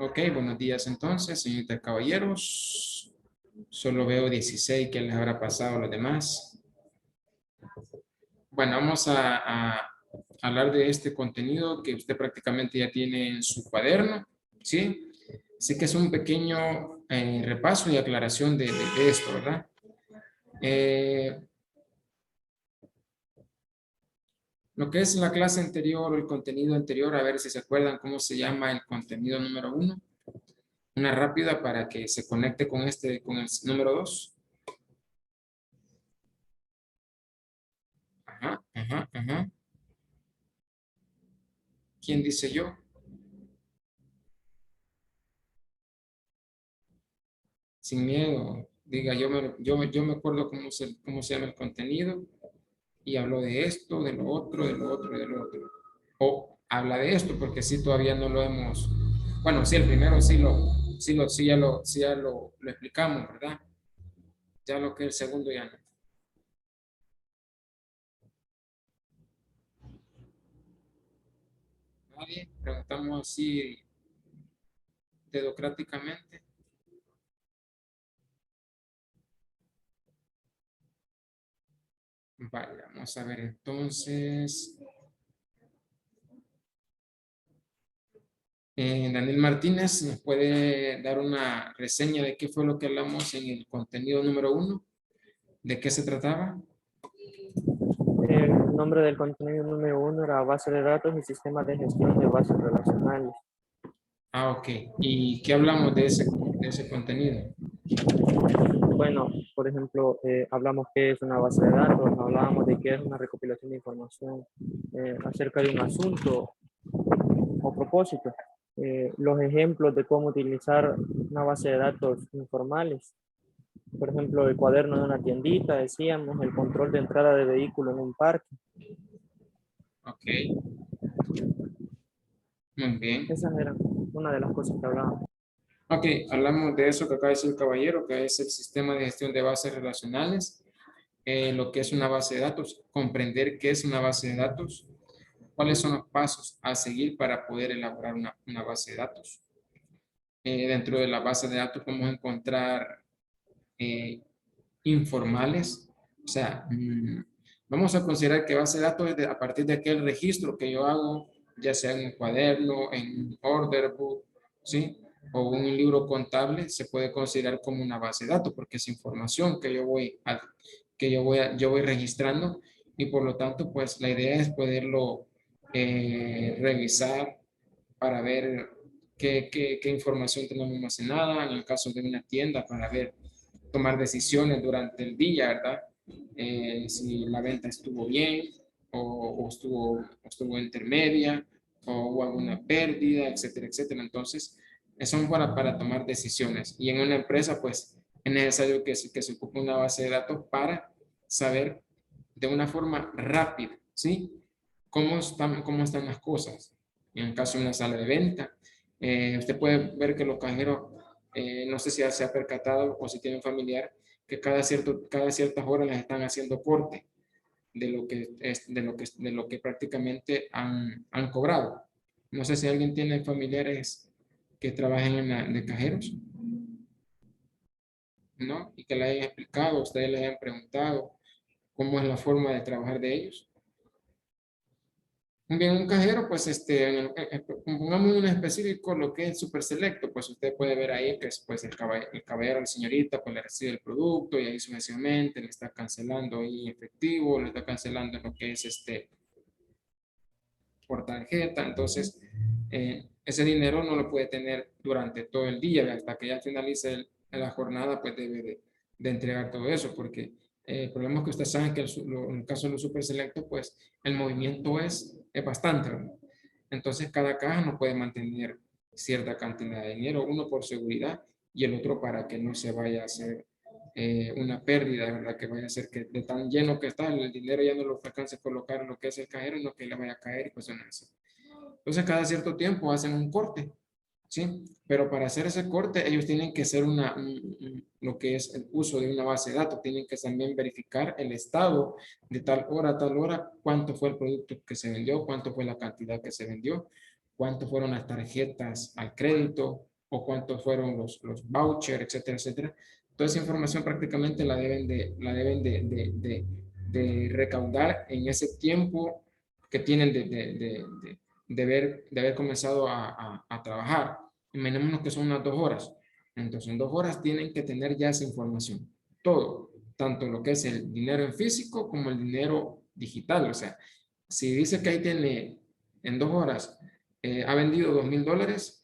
Ok, buenos días entonces, señoritas caballeros. Solo veo 16 que les habrá pasado a los demás. Bueno, vamos a hablar de este contenido que usted prácticamente ya tiene en su cuaderno, ¿sí? Así que es un pequeño repaso y aclaración de esto, ¿verdad? Eh, lo que es la clase anterior o el contenido anterior, a ver si se acuerdan cómo se llama el contenido número 1. Una rápida para que se conecte con con el número 2. Ajá, ajá, ajá. ¿Quién dice yo? Sin miedo. Diga, yo me acuerdo cómo se llama el contenido y hablo de esto, de lo otro, de lo otro, de lo otro. O habla de esto porque sí todavía no lo hemos. Bueno, sí, el primero sí ya lo explicamos, ¿verdad? Ya lo que el segundo ya no. Nadie, preguntamos así dedocráticamente. Vale, vamos a ver entonces. Daniel Martínez, ¿nos puede dar una reseña de qué fue lo que hablamos en el contenido número 1? ¿De qué se trataba? El nombre del contenido número 1 era base de datos y sistemas de gestión de bases relacionales. Ah, ok. ¿Y qué hablamos de ese contenido? Bueno, por ejemplo, hablamos qué es una base de datos, hablábamos de qué es una recopilación de información acerca de un asunto o propósito. Los ejemplos de cómo utilizar una base de datos informales. Por ejemplo, el cuaderno de una tiendita, decíamos, el control de entrada de vehículo en un parque. Ok, muy bien. Esas eran una de las cosas que hablábamos. Ok, hablamos de eso que acaba de decir el caballero, que es el sistema de gestión de bases relacionales, lo que es una base de datos, comprender qué es una base de datos, cuáles son los pasos a seguir para poder elaborar una base de datos. Dentro de la base de datos podemos encontrar eh, informales, o sea, vamos a considerar que base de datos es a partir de aquel registro que yo hago, ya sea en un cuaderno, en un order book, ¿sí? O un libro contable, se puede considerar como una base de datos porque es información que yo voy registrando y por lo tanto, pues la idea es poderlo revisar para ver qué información tenemos almacenada, en el caso de una tienda, para ver, tomar decisiones durante el día, ¿verdad? Si la venta estuvo bien o estuvo intermedia o hubo alguna pérdida, etcétera, etcétera. Entonces, son para tomar decisiones. Y en una empresa, pues, es necesario que se ocupe una base de datos para saber de una forma rápida, ¿sí? Cómo están las cosas. En el caso de una sala de venta, usted puede ver que los cajeros, no sé si ya se ha percatado o si tiene un familiar, que cada ciertas horas les están haciendo corte de lo que prácticamente han cobrado. No sé si alguien tiene familiares que trabajen de cajeros, ¿no? Y que le hayan explicado, ustedes le hayan preguntado cómo es la forma de trabajar de ellos. Bien, un cajero, pues, pongamos un específico, lo que es súper selecto, pues usted puede ver ahí que es, pues, el caballero, la señorita, pues le recibe el producto y ahí sucesivamente le está cancelando ahí efectivo, le está cancelando lo que es por tarjeta, entonces, ese dinero no lo puede tener durante todo el día, hasta que ya finalice la jornada, pues debe de entregar todo eso, porque el problema es que ustedes saben que en el caso de los super selectos, pues el movimiento es bastante, ¿verdad? Entonces, cada caja no puede mantener cierta cantidad de dinero, uno por seguridad y el otro para que no se vaya a hacer una pérdida, ¿verdad? Que vaya a ser que de tan lleno que está, el dinero ya no lo alcance a colocar en lo que es el cajero, no que le vaya a caer y pues no es así. Entonces, cada cierto tiempo hacen un corte, ¿sí? Pero para hacer ese corte, ellos tienen que hacer lo que es el uso de una base de datos, tienen que también verificar el estado de tal hora a tal hora, cuánto fue el producto que se vendió, cuánto fue la cantidad que se vendió, cuántos fueron las tarjetas al crédito o cuántos fueron los vouchers, etcétera, etcétera. Toda esa información prácticamente la deben de recaudar en ese tiempo que tienen de haber comenzado a trabajar. Imaginémonos que son unas 2 horas. Entonces, en 2 horas tienen que tener ya esa información. Todo, tanto lo que es el dinero en físico como el dinero digital. O sea, si dice que ahí tiene en 2 horas, ha vendido $2,000, eso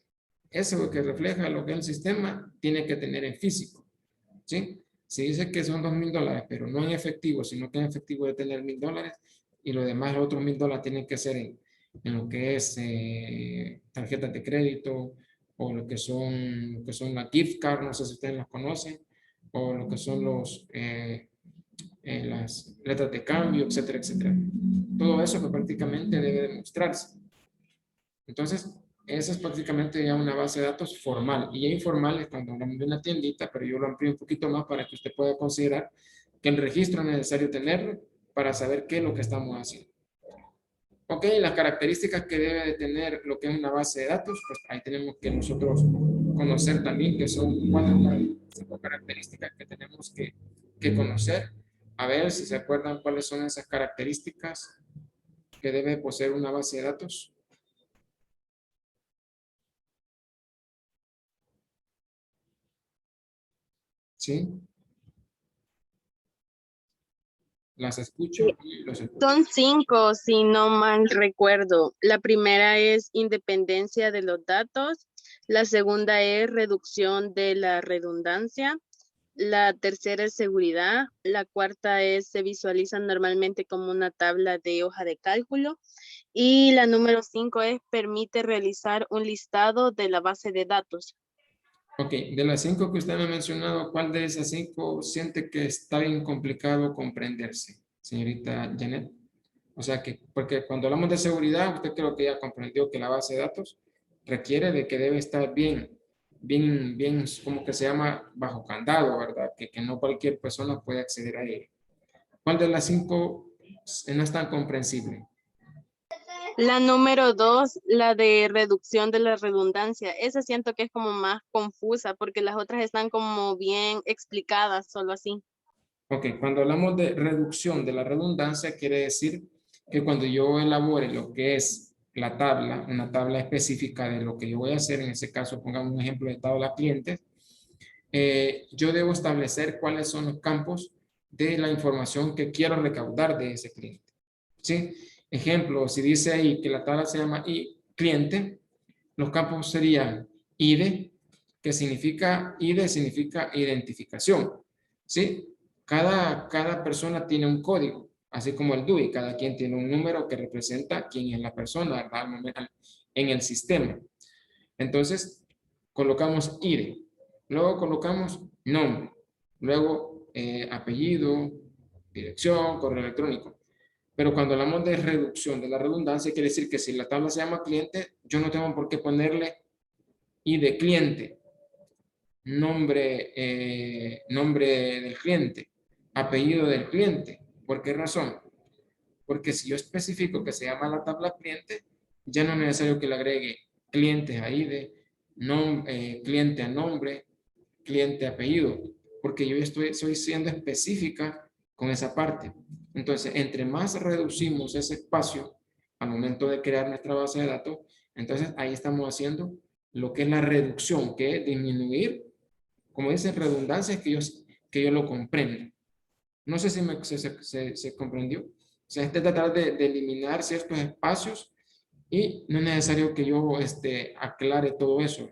es lo que refleja lo que el sistema tiene que tener en físico. ¿Sí? Si dice que son $2,000, pero no en efectivo, sino que en efectivo debe tener $1,000 y lo demás, los otros $1,000 tienen que ser en lo que es tarjetas de crédito o lo que son las gift cards, no sé si ustedes las conocen, o lo que son las letras de cambio, etcétera, etcétera. Todo eso que prácticamente debe demostrarse. Entonces, esa es prácticamente ya una base de datos formal. Y ya informal es cuando hablamos de una tiendita, pero yo lo amplío un poquito más para que usted pueda considerar que el registro es necesario tenerlo para saber qué es lo que estamos haciendo. Ok, las características que debe de tener lo que es una base de datos, pues ahí tenemos que nosotros conocer también que son 4 características que tenemos que conocer. A ver si se acuerdan cuáles son esas características que debe poseer una base de datos. ¿Sí? Las escucho Sí, y los escucho. son 5, si no mal recuerdo. La primera es independencia de los datos. La segunda es reducción de la redundancia. La tercera es seguridad. La cuarta es se visualiza normalmente como una tabla de hoja de cálculo. Y la número 5 es permite realizar un listado de la base de datos. Ok, de las 5 que usted me ha mencionado, ¿cuál de esas 5 siente que está bien complicado comprenderse, señorita Janet? O sea que, porque cuando hablamos de seguridad, usted creo que ya comprendió que la base de datos requiere de que debe estar bien, como que se llama bajo candado, ¿verdad? Que no cualquier persona puede acceder a él. ¿Cuál de las 5 no es tan comprensible? La número 2, la de reducción de la redundancia. Esa siento que es como más confusa porque las otras están como bien explicadas, solo así. Ok, cuando hablamos de reducción de la redundancia, quiere decir que cuando yo elabore lo que es la tabla, una tabla específica de lo que yo voy a hacer, en ese caso pongamos un ejemplo de tabla clientes, yo debo establecer cuáles son los campos de la información que quiero recaudar de ese cliente. ¿Sí? Ejemplo, si dice ahí que la tabla se llama cliente, los campos serían ID, que significa ID, significa identificación. ¿Sí? Cada persona tiene un código, así como el DUI, cada quien tiene un número que representa quién es la persona, ¿verdad? En el sistema. Entonces, colocamos ID, luego colocamos nombre, luego apellido, dirección, correo electrónico. Pero cuando hablamos de reducción de la redundancia, quiere decir que si la tabla se llama cliente, yo no tengo por qué ponerle ID cliente, nombre del cliente, apellido del cliente. ¿Por qué razón? Porque si yo especifico que se llama la tabla cliente, ya no es necesario que le agregue clientes a ID, cliente a nombre, cliente a apellido, porque yo soy siendo específica con esa parte. Entonces, entre más reducimos ese espacio al momento de crear nuestra base de datos, entonces ahí estamos haciendo lo que es la reducción, que es disminuir, como dicen, redundancias que yo lo comprenda. No sé si se comprendió. O sea, este tratar de eliminar ciertos espacios y no es necesario que yo aclare todo eso.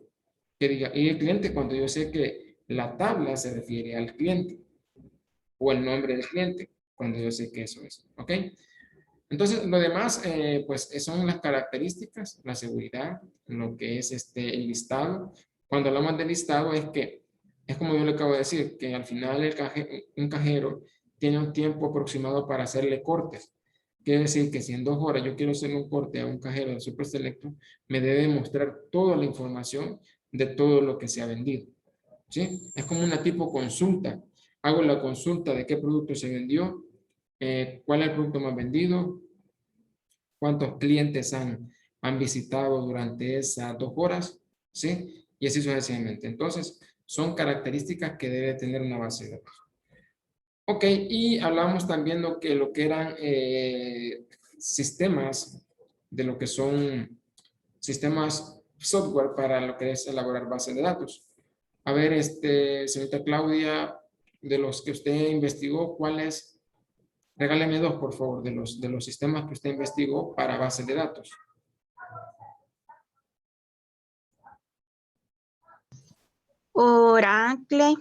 Que diga, y el cliente cuando yo sé que la tabla se refiere al cliente o el nombre del cliente, cuando yo sé que eso es. ¿Ok? Entonces, lo demás, pues son las características, la seguridad, lo que es el listado. Cuando hablamos de listado es que, es como yo le acabo de decir, que al final un cajero tiene un tiempo aproximado para hacerle cortes. Quiere decir que si en 2 horas yo quiero hacerle un corte a un cajero de Super Selecto, me debe mostrar toda la información de todo lo que se ha vendido. ¿Sí? Es como una tipo consulta. Hago la consulta de qué producto se vendió, cuál es el producto más vendido, cuántos clientes han visitado durante esas 2 horas, ¿sí? Y así sucesivamente. Entonces, son características que debe tener una base de datos. Ok, y hablamos también lo que eran sistemas, de lo que son sistemas software para lo que es elaborar bases de datos. A ver, señorita Claudia, de los que usted investigó, ¿cuáles? Regáleme 2, por favor, de los sistemas que usted investigó para bases de datos. Oracle,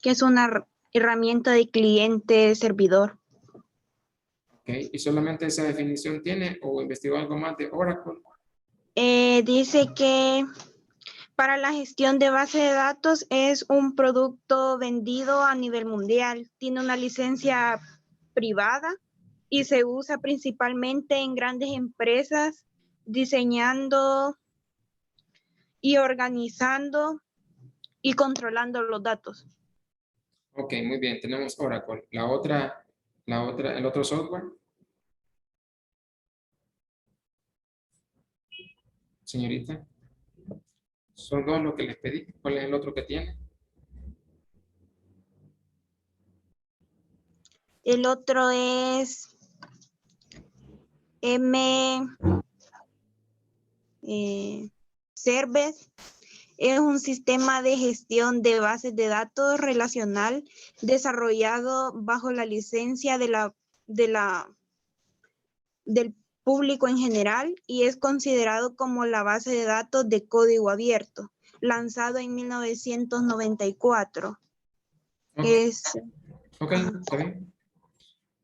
que es una herramienta de cliente-servidor. Ok, ¿y solamente esa definición tiene o investigó algo más de Oracle? Dice que para la gestión de base de datos es un producto vendido a nivel mundial. Tiene una licencia privada y se usa principalmente en grandes empresas diseñando y organizando y controlando los datos. Ok, muy bien, tenemos Oracle. El otro software, señorita. Son 2 lo que les pedí. ¿Cuál es el otro que tiene? El otro es Service. Es un sistema de gestión de bases de datos relacional desarrollado bajo la licencia del público en general y es considerado como la base de datos de código abierto, lanzado en 1994. Ok, Es, ok, está bien.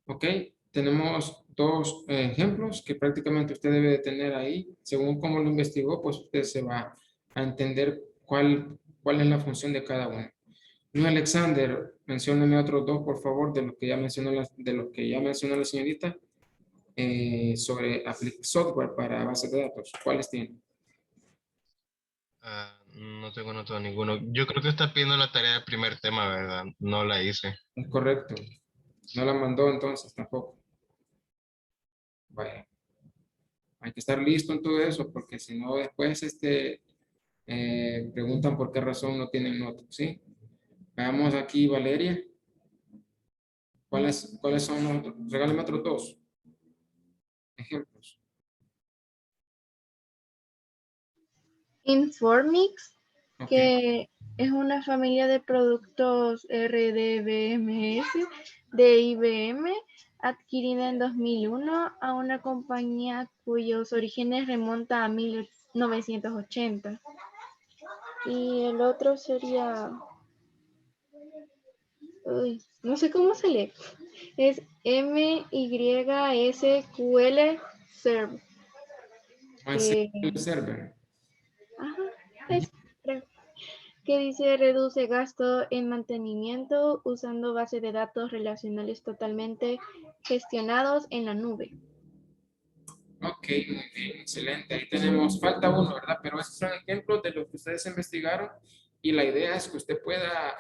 Ok, tenemos 2 ejemplos que prácticamente usted debe de tener ahí. Según cómo lo investigó, pues usted se va a entender cuál es la función de cada uno. Luis Alexander, mencióneme otros 2, por favor, de los que ya mencionó la señorita, sobre software para bases de datos. ¿Cuáles tiene? No tengo notado ninguno. Yo creo que está pidiendo la tarea del primer tema, ¿verdad? No la hice. Es correcto. No la mandó entonces tampoco. Vaya. Hay que estar listo en todo eso, porque si no después preguntan por qué razón no tienen nota, ¿sí? Veamos aquí, Valeria. ¿Cuáles son los otros? Regálame otros 2 ejemplos. Informix, Ok, que es una familia de productos RDBMS de IBM, adquirida en 2001 a una compañía cuyos orígenes remonta a 1980. Y el otro sería, no sé cómo se lee, es MYSQL Server. MySQL Server. Ajá, creo. Que dice reduce gasto en mantenimiento usando bases de datos relacionales totalmente gestionados en la nube. Ok, muy bien, excelente. Ahí tenemos, falta uno, ¿verdad? Pero esos son ejemplos de lo que ustedes investigaron y la idea es que usted pueda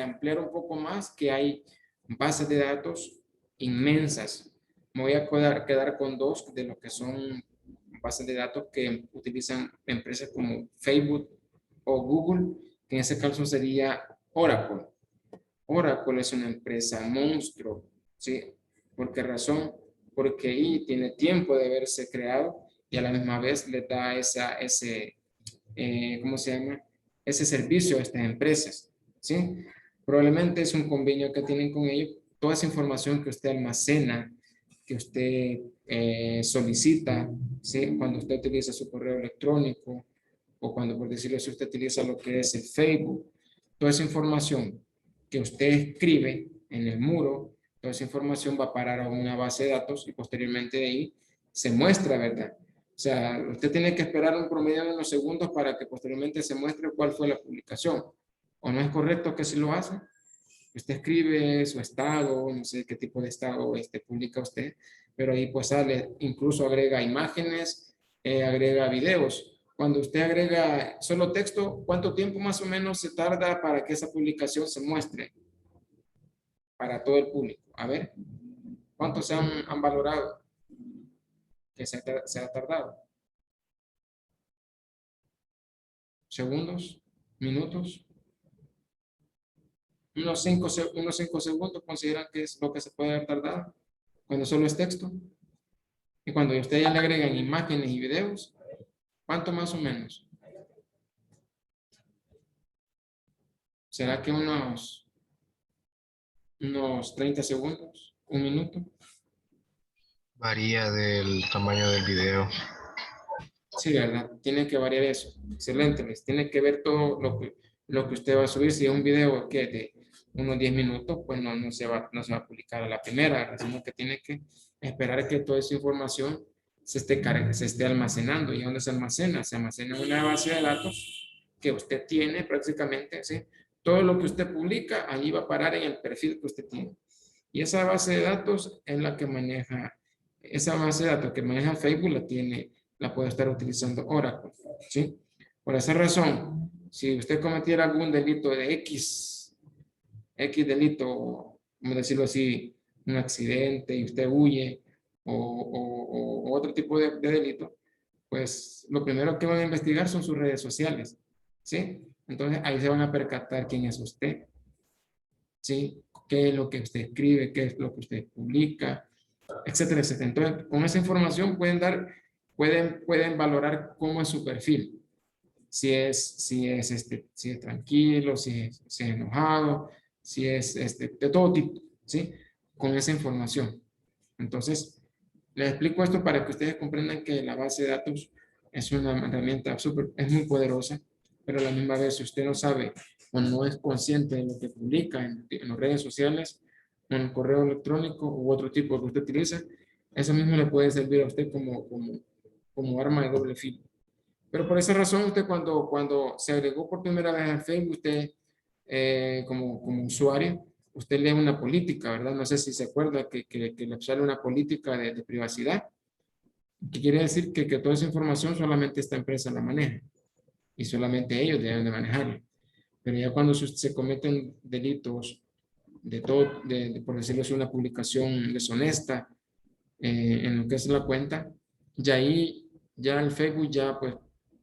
ampliar un poco más, que hay bases de datos inmensas. Me voy a quedar con 2 de lo que son bases de datos que utilizan empresas como Facebook o Google, que en ese caso sería Oracle. Oracle es una empresa monstruo, ¿sí? ¿Por qué razón? Porque ahí tiene tiempo de haberse creado y a la misma vez le da ¿cómo se llama? Ese servicio a estas empresas, ¿sí? Probablemente es un convenio que tienen con ellos. Toda esa información que usted almacena, que usted solicita, ¿sí? Cuando usted utiliza su correo electrónico o cuando, por decirlo así, usted utiliza lo que es el Facebook, toda esa información que usted escribe en el muro, toda esa información va a parar a una base de datos y posteriormente de ahí se muestra, ¿verdad? O sea, usted tiene que esperar un promedio de unos segundos para que posteriormente se muestre cuál fue la publicación. ¿O no es correcto que si lo hace? Usted escribe su estado, no sé qué tipo de estado publica usted, pero ahí pues sale, incluso agrega imágenes, agrega videos. Cuando usted agrega solo texto, ¿cuánto tiempo más o menos se tarda para que esa publicación se muestre para todo el público? A ver, ¿cuántos han valorado que se ha tardado? segundos, minutos. Unos 5 segundos consideran que es lo que se puede haber tardado cuando solo es texto. Y cuando ustedes ya le agregan imágenes y videos, ¿cuánto más o menos? ¿Será que unos 30 segundos? ¿Un minuto? Varía del tamaño del video. Sí, ¿verdad? Tiene que variar eso. Excelente, Luis. Tiene que ver todo lo que usted va a subir. Si es un video que de unos 10 minutos, pues no se va a publicar a la primera, ¿verdad? Sino que tiene que esperar que toda esa información se esté almacenando. ¿Y dónde se almacena? Se almacena en una base de datos que usted tiene prácticamente, ¿sí? Todo lo que usted publica, ahí va a parar en el perfil que usted tiene. Y esa base de datos es la que maneja, esa base de datos que maneja Facebook la puede estar utilizando Oracle, ¿sí? Por esa razón, si usted cometiera algún delito de X delito, vamos a decirlo así, un accidente y usted huye o otro tipo de delito, pues lo primero que van a investigar son sus redes sociales, ¿sí? Entonces ahí se van a percatar quién es usted, ¿sí? ¿Qué es lo que usted escribe? ¿Qué es lo que usted publica? Etcétera, etcétera. Entonces, con esa información pueden valorar cómo es su perfil. Si es tranquilo, si es enojado, si es de todo tipo, ¿sí? Con esa información. Entonces, les explico esto para que ustedes comprendan que la base de datos es una herramienta es muy poderosa, pero a la misma vez, si usted no sabe o no es consciente de lo que publica en las redes sociales, en el correo electrónico u otro tipo que usted utiliza, eso mismo le puede servir a usted como arma de doble filo. Pero por esa razón, usted cuando se agregó por primera vez al Facebook, usted como usuario, usted lee una política, ¿verdad? No sé si se acuerda que le sale una política de privacidad, que quiere decir que toda esa información solamente esta empresa la maneja y solamente ellos deben de manejarla. Pero ya cuando se cometen delitos por decirlo así, una publicación deshonesta en lo que es la cuenta, ya ahí, ya el Facebook ya pues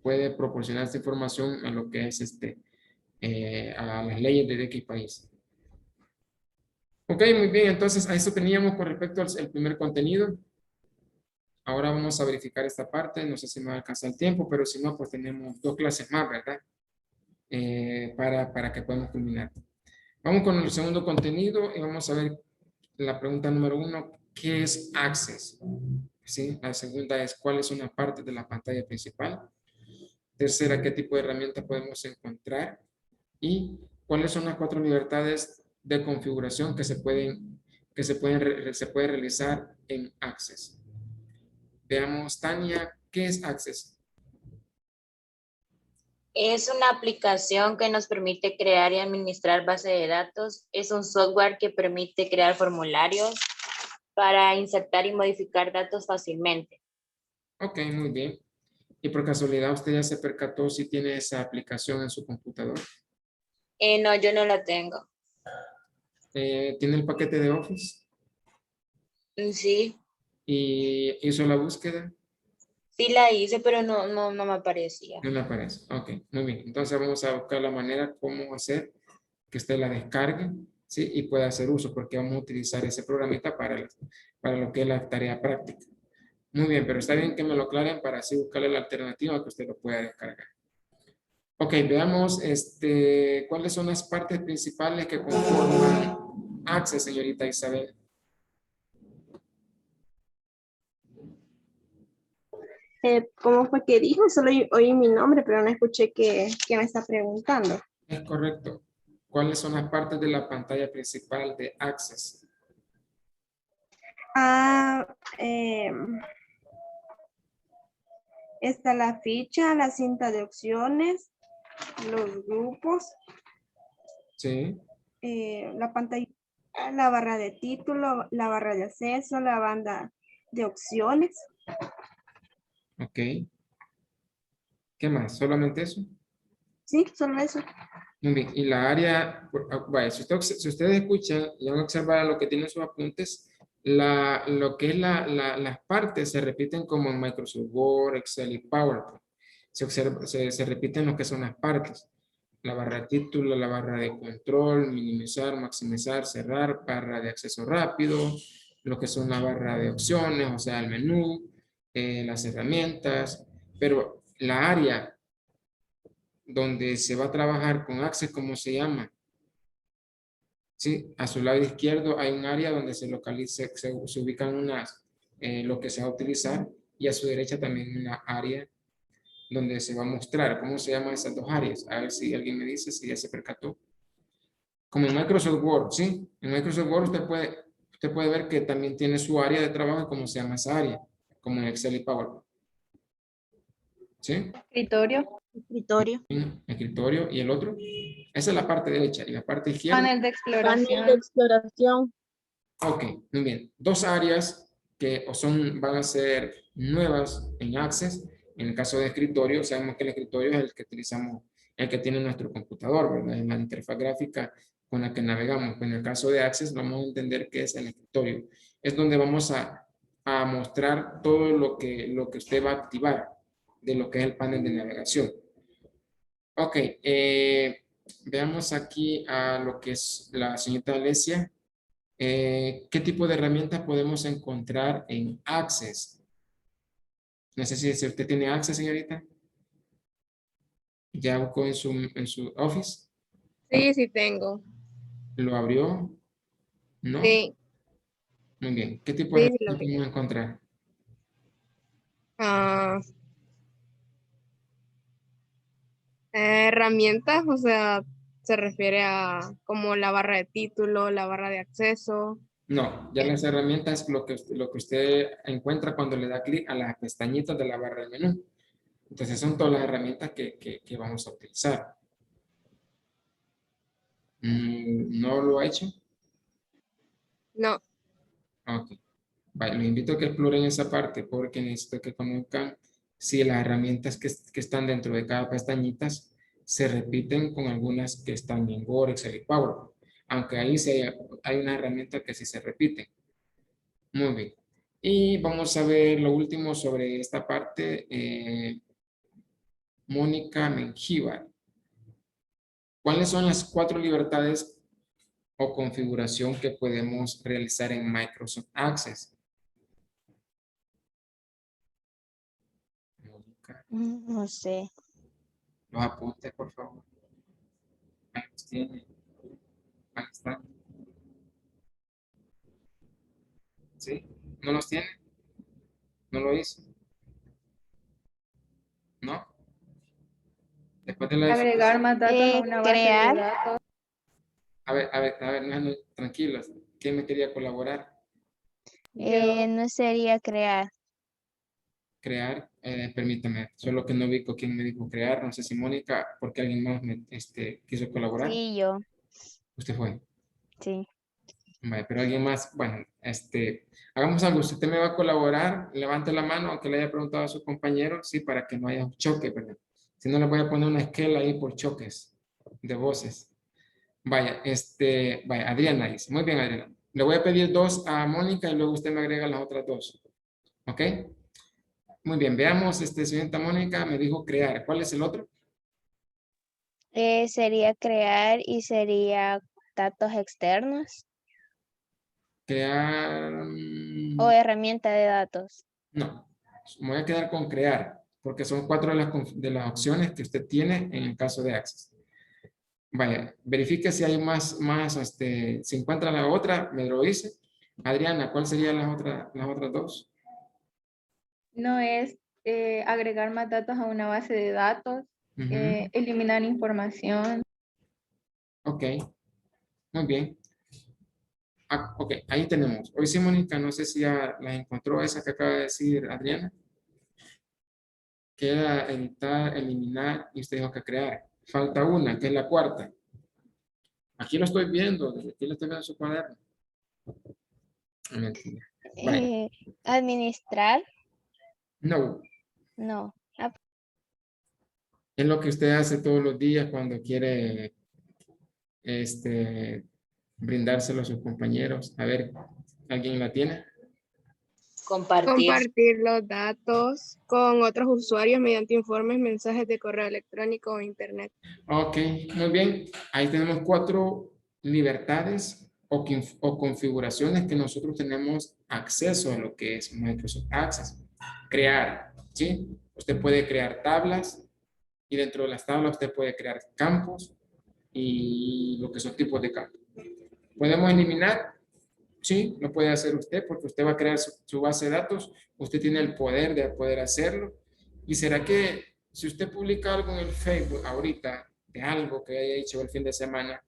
puede proporcionar esta información a lo que es a las leyes de X país. Ok, muy bien, entonces a eso teníamos con respecto al primer contenido. Ahora vamos a verificar esta parte, no sé si me va a alcanzar el tiempo, pero si no, pues tenemos 2 clases más, ¿verdad? Para que podamos culminar. Vamos con el segundo contenido y vamos a ver la pregunta número 1, ¿qué es Access? ¿Sí? La segunda es, ¿cuál es una parte de la pantalla principal? Tercera, ¿qué tipo de herramienta podemos encontrar? Y cuáles son las 4 libertades de configuración que se pueden realizar en Access. Veamos, Tania, ¿qué es Access? Es una aplicación que nos permite crear y administrar base de datos. Es un software que permite crear formularios para insertar y modificar datos fácilmente. Ok, muy bien. ¿Y por casualidad usted ya se percató si tiene esa aplicación en su computador? No, yo no la tengo. ¿Tiene el paquete de Office? Sí, ¿Y hizo la búsqueda? sí la hice, pero no me aparecía. No le aparece. Ok, muy bien. Entonces vamos a buscar la manera cómo hacer que usted la descargue, ¿sí? Y pueda hacer uso, porque vamos a utilizar ese programita para lo que es la tarea práctica. Muy bien, pero está bien que me lo aclaren para así buscarle la alternativa que usted lo pueda descargar. Ok, veamos cuáles son las partes principales que conforman Access, señorita Isabel. ¿Cómo fue que dijo? Solo oí mi nombre, pero no escuché que me está preguntando. Es correcto. ¿Cuáles son las partes de la pantalla principal de Access? Está la ficha, la cinta de opciones, los grupos, Sí. la pantalla, la barra de título, la barra de acceso, la banda de opciones. Ok. ¿Qué más? ¿Solamente eso? Sí, solo eso. Muy bien. Y la área, vaya, si ustedes escuchan y van a observar lo que tienen sus apuntes, lo que es las partes se repiten como en Microsoft Word, Excel y PowerPoint. se repiten lo que son las partes. La barra de título, la barra de control, minimizar, maximizar, cerrar, barra de acceso rápido, lo que son la barra de opciones, o sea, el menú, las herramientas, pero la área donde se va a trabajar con Access, ¿cómo se llama? Sí, a su lado izquierdo hay un área donde se localiza, se ubican unas, lo que se va a utilizar, y a su derecha también una área donde se va a mostrar cómo se llaman esas dos áreas. A ver si alguien me dice si ya se percató. Como en Microsoft Word, ¿sí? En Microsoft Word usted puede ver que también tiene su área de trabajo y cómo se llama esa área, como en Excel y PowerPoint. ¿Sí? Escritorio. Escritorio. Escritorio. ¿Y el otro? Esa es la parte derecha. ¿Y la parte izquierda? Panel de Panel de exploración. exploración. Ok, muy bien. Dos áreas que van a ser nuevas en Access. En el caso de escritorio, sabemos que el escritorio es el que utilizamos, el que tiene nuestro computador, ¿verdad? En la interfaz gráfica con la que navegamos. En el caso de Access, vamos a entender qué es el escritorio. Es donde vamos a mostrar todo lo que usted va a activar de lo que es el panel de navegación. Ok, veamos aquí a lo que es la señorita Alesia. ¿Qué tipo de herramientas podemos encontrar en Access? No sé si usted tiene Access, señorita. ¿Ya buscó en su Office? Sí, sí tengo. ¿Lo abrió? ¿No? Sí, Muy bien. ¿Qué tipo de sí, sí lo herramientas vi. podemos encontrar? Ah, herramientas, o sea, se refiere a como la barra de título, la barra de acceso. No, ya las herramientas, lo que usted encuentra cuando le da clic a las pestañitas de la barra del menú. Entonces son todas las herramientas que vamos a utilizar. ¿No lo ha hecho? No, Ok. Vale, los invito a que exploren esa parte porque necesito que conozcan si las herramientas que están dentro de cada pestañita se repiten con algunas que están en Word, Excel y PowerPoint. Aunque ahí sí hay una herramienta que sí se repiten. Muy bien. Y vamos a ver lo último sobre esta parte. Mónica Mengíbar. ¿Cuáles son las 4 libertades o configuración que podemos realizar en Microsoft Access? Mónica, No sé. los apuntes, por favor. Ahí los tiene. Ahí está. ¿Sí? ¿No los tiene? ¿No lo hizo? ¿No? Después de la Agregar definición. más datos a una base de Crear. datos. A ver, no, tranquilos. ¿Quién me quería colaborar? Yo. No sería crear. Crear, permítame, solo que no ubico quién me dijo crear, no sé si Mónica, porque alguien más quiso colaborar. Sí, yo. Usted fue. Sí. Vale, pero alguien más, bueno, hagamos algo, si usted me va a colaborar, levante la mano, aunque le haya preguntado a su compañero, sí, para que no haya un choque, ¿verdad? Si no, le voy a poner una esquela ahí por choques de voces. Vaya, vaya, Adriana dice, muy bien, Adriana. Le voy a pedir 2 a Mónica y luego usted me agrega las otras 2. ¿Ok? Muy bien, veamos, señorita Mónica me dijo crear. ¿Cuál es el otro? Sería crear y sería datos externos Crear, o herramienta de datos. no, me voy a quedar con crear, porque son 4 de las opciones que usted tiene en el caso de Access. Vaya, verifique si hay si encuentra la otra, me lo dice. Adriana, ¿cuál serían las otras 2? No es agregar más datos a una base de datos, Ujú. eliminar información. Ok, muy bien. Ok, ahí tenemos. Hoy sí, Mónica, no sé si ya las encontró esa que acaba de decir Adriana. Que era editar, eliminar y usted dijo que crear. Falta una, que es la 4. Aquí lo estoy viendo, desde aquí lo estoy viendo en su cuaderno. Mentira. Vaya, Administrar. no. No. Es lo que usted hace todos los días cuando quiere brindárselo a sus compañeros. A ver, ¿alguien la tiene? Compartir los datos con otros usuarios mediante informes, mensajes de correo electrónico o internet. Ok, muy bien. Ahí tenemos 4 libertades o configuraciones que nosotros tenemos acceso a lo que es Microsoft Access. Crear, ¿sí? Usted puede crear tablas y dentro de las tablas usted puede crear campos y lo que son tipos de campos. ¿Podemos eliminar? Sí, lo puede hacer usted porque usted va a crear su base de datos. Usted tiene el poder de poder hacerlo. ¿Y será que si usted publica algo en el Facebook ahorita de algo que haya hecho el fin de semana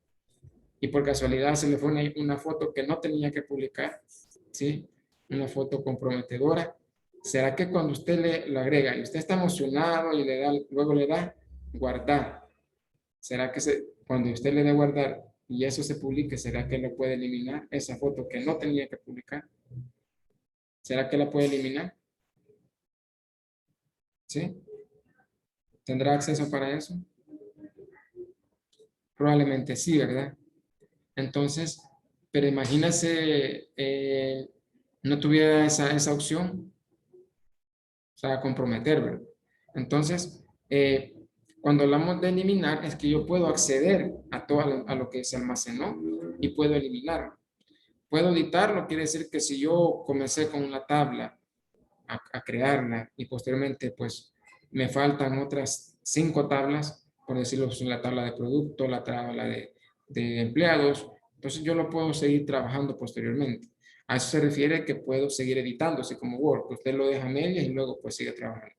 y por casualidad se le fue una foto que no tenía que publicar, ¿sí? Una foto comprometedora, ¿será que cuando usted le agrega y usted está emocionado y luego le da guardar, ¿será que cuando usted le dé guardar y eso se publique, será que lo puede eliminar? Esa foto que no tenía que publicar, ¿será que la puede eliminar? ¿Sí? ¿Tendrá acceso para eso? Probablemente sí, ¿verdad? Entonces, pero imagínese no tuviera esa opción, o sea, comprometer, ¿verdad? Entonces, cuando hablamos de eliminar, es que yo puedo acceder a lo que se almacenó y puedo eliminarlo. Puedo editarlo, quiere decir que si yo comencé con una tabla a crearla y posteriormente pues me faltan otras 5 tablas, por decirlo, la tabla de producto, la tabla de empleados, entonces yo lo puedo seguir trabajando posteriormente. A eso se refiere que puedo seguir editando, así como Word, que usted lo deja a medias y luego pues sigue trabajando.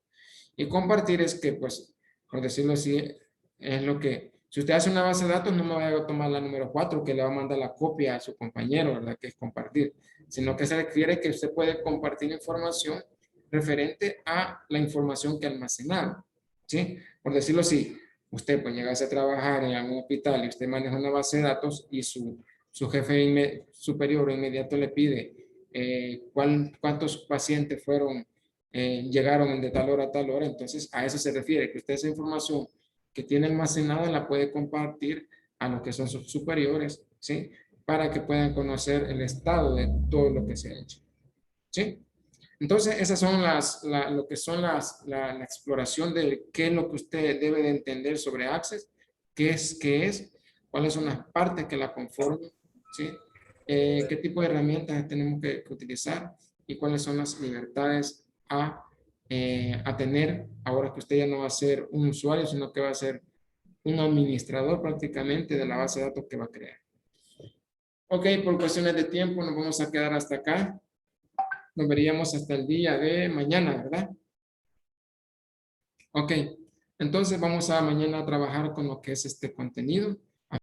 Y compartir es que pues, por decirlo así, es lo que, si usted hace una base de datos, no me vaya a tomar la número 4 que le va a mandar la copia a su compañero, ¿verdad? Que es compartir, sino que se refiere que usted puede compartir información referente a la información que ha almacenado, ¿sí? Por decirlo así, usted pues llegase a trabajar en algún hospital y usted maneja una base de datos y su jefe superior o inmediato le pide cuántos pacientes llegaron de tal hora a tal hora, entonces a eso se refiere, que usted esa información que tiene almacenada la puede compartir a lo que son sus superiores, ¿sí? Para que puedan conocer el estado de todo lo que se ha hecho, ¿sí? Entonces, esas son lo que son la exploración de qué es lo que usted debe de entender sobre Access, qué es, cuáles son las partes que la conforman, ¿sí? Qué tipo de herramientas tenemos que utilizar y cuáles son las libertades a tener ahora que usted ya no va a ser un usuario, sino que va a ser un administrador prácticamente de la base de datos que va a crear. Ok, por cuestiones de tiempo nos vamos a quedar hasta acá. Nos veríamos hasta el día de mañana, ¿verdad? Ok, entonces vamos a mañana a trabajar con lo que es este contenido.